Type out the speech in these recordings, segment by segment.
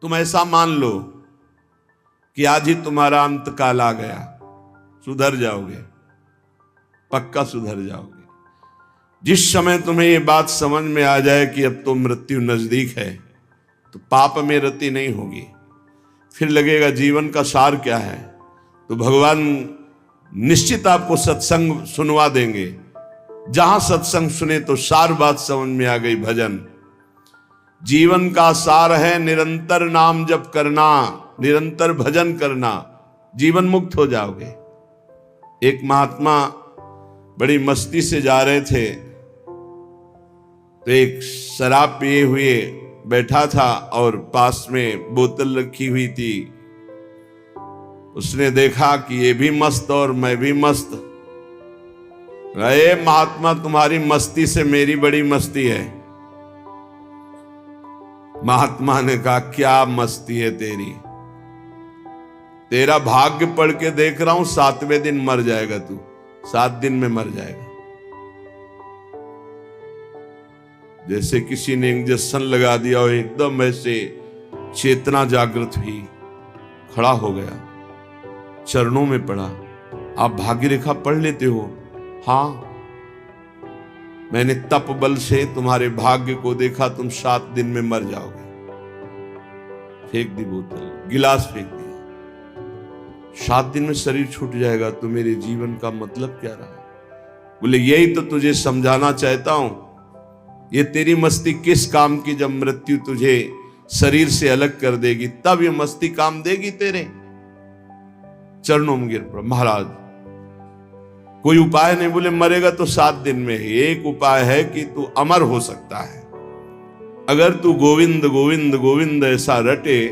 तुम ऐसा मान लो कि आज ही तुम्हारा अंत काल आ गया, सुधर जाओगे, पक्का सुधर जाओगे। जिस समय तुम्हें ये बात समझ में आ जाए कि अब तो मृत्यु नजदीक है, तो पाप में रति नहीं होगी। फिर लगेगा जीवन का सार क्या है, तो भगवान निश्चित आपको सत्संग सुनवा देंगे। जहां सत्संग सुने तो सार बात समझ में आ गई। भजन जीवन का सार है, निरंतर नाम जप करना, निरंतर भजन करना, जीवन मुक्त हो जाओगे। एक महात्मा बड़ी मस्ती से जा रहे थे, तो एक शराब पिए हुए बैठा था और पास में बोतल रखी हुई थी। उसने देखा कि ये भी मस्त और मैं भी मस्त। अरे महात्मा, तुम्हारी मस्ती से मेरी बड़ी मस्ती है। महात्मा ने कहा, क्या मस्ती है तेरी? तेरा भाग्य पढ़ के देख रहा हूं, 7वें दिन मर जाएगा तू, 7 दिन में मर जाएगा। जैसे किसी ने इंजेक्शन लगा दिया और एकदम ऐसे चेतना जागृत हुई, खड़ा हो गया, चरणों में पड़ा। आप भाग्य रेखा पढ़ लेते हो? हाँ, मैंने तप बल से तुम्हारे भाग्य को देखा, तुम 7 दिन में मर जाओगे। फेंक दी बोतल, गिलास फेंक दिया। 7 दिन में शरीर छूट जाएगा, तो मेरे जीवन का मतलब क्या रहा? बोले यही तो तुझे समझाना चाहता हूं। ये तेरी मस्ती किस काम की, जब मृत्यु तुझे शरीर से अलग कर देगी, तब ये मस्ती काम देगी तेरे। चरणों में गिर पड़ा। महाराज कोई उपाय नहीं? बोले मरेगा तो 7 दिन में ही। एक उपाय है कि तू अमर हो सकता है। अगर तू गोविंद गोविंद गोविंद ऐसा रटे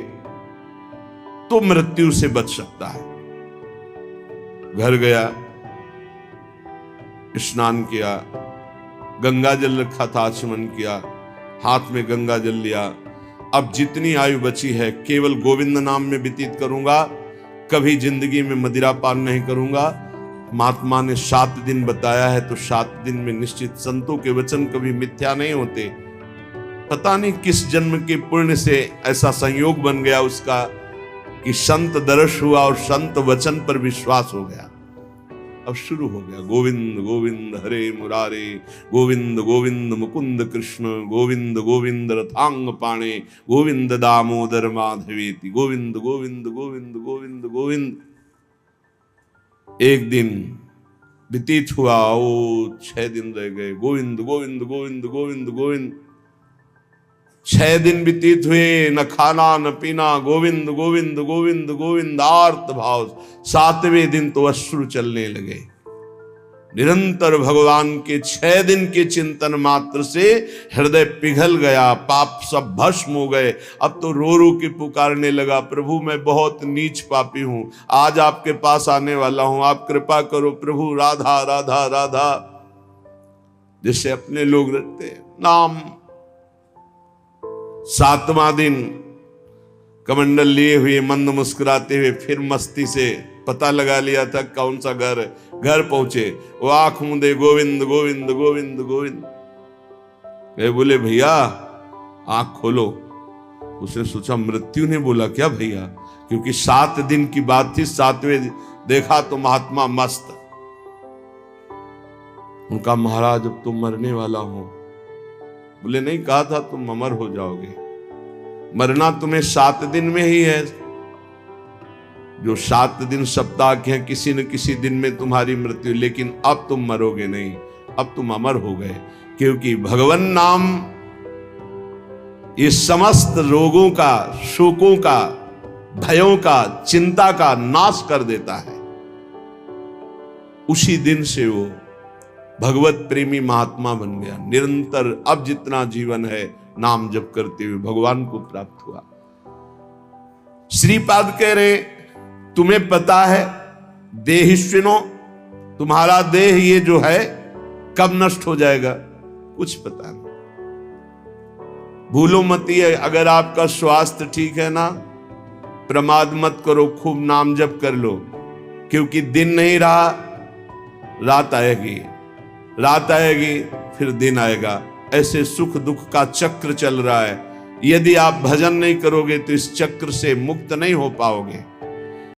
तो मृत्यु से बच सकता है। घर गया, स्नान किया, गंगा जल रखा था, आचमन किया, हाथ में गंगा जल लिया। अब जितनी आयु बची है केवल गोविंद नाम में व्यतीत करूंगा, कभी जिंदगी में मदिरा पान नहीं करूंगा। महात्मा ने 7 दिन बताया है, तो 7 दिन में निश्चित, संतों के वचन कभी मिथ्या नहीं होते। पता नहीं किस जन्म के पुण्य से ऐसा संयोग बन गया उसका कि संत दर्श हुआ और संत वचन पर विश्वास हो गया। अब शुरू हो गया, गोविंद गोविंद हरे मुरारे, गोविंद गोविंद मुकुंद कृष्ण, गोविंद गोविंद रथांग पाणे, गोविंद दामोदर माधवेति, गोविंद गोविंद गोविंद गोविंद गोविंद। एक दिन व्यतीत हुआ, ओ 6 दिन रह गए, गोविंद गोविंद गोविंद गोविंद गोविंद। 6 दिन व्यतीत हुए, न खाना न पीना, गोविंद गोविंद गोविंद गोविंद, आर्त भाव। 7वें दिन तो अश्रु चलने लगे। निरंतर भगवान के 6 दिन के चिंतन मात्र से हृदय पिघल गया, पाप सब भस्म हो गए। अब तो रो रो के पुकारने लगा, प्रभु मैं बहुत नीच पापी हूं, आज आपके पास आने वाला हूं, आप कृपा करो प्रभु, राधा राधा राधा। जैसे अपने लोग रखते हैं नाम। 7वां दिन कमंडल लिए हुए, मंद मुस्कुराते हुए, फिर मस्ती से पता लगा लिया था कौन सा घर है। घर पहुंचे, वो आंख मूंदे, गोविंद गोविंद गोविंद गोविंद। बोले भैया आंख खोलो। उसने सोचा मृत्यु ने बोला क्या भैया, क्योंकि 7 दिन की बात थी। 7वें देखा तो महात्मा मस्त। उनका महाराज अब तुम मरने वाला हो। बोले नहीं, कहा था तुम अमर हो जाओगे। मरना तुम्हें 7 दिन में ही है। जो 7 दिन सप्ताह के हैं, किसी न किसी दिन में तुम्हारी मृत्यु, लेकिन अब तुम मरोगे नहीं, अब तुम अमर हो गए। क्योंकि भगवान नाम ये समस्त रोगों का, शोकों का, भयों का, चिंता का नाश कर देता है। उसी दिन से वो भगवत प्रेमी महात्मा बन गया। निरंतर अब जितना जीवन है नाम जप करते हुए भगवान को प्राप्त हुआ। श्रीपाद कह रहे, तुम्हें पता है देहिष्विनो, तुम्हारा देह ये जो है कब नष्ट हो जाएगा? कुछ पता नहीं। भूलो मत, है अगर आपका स्वास्थ्य ठीक है ना, प्रमाद मत करो, खूब नाम जप कर लो, क्योंकि दिन नहीं रहा, रात आएगी, रात आएगी फिर दिन आएगा। ऐसे सुख दुख का चक्र चल रहा है। यदि आप भजन नहीं करोगे तो इस चक्र से मुक्त नहीं हो पाओगे।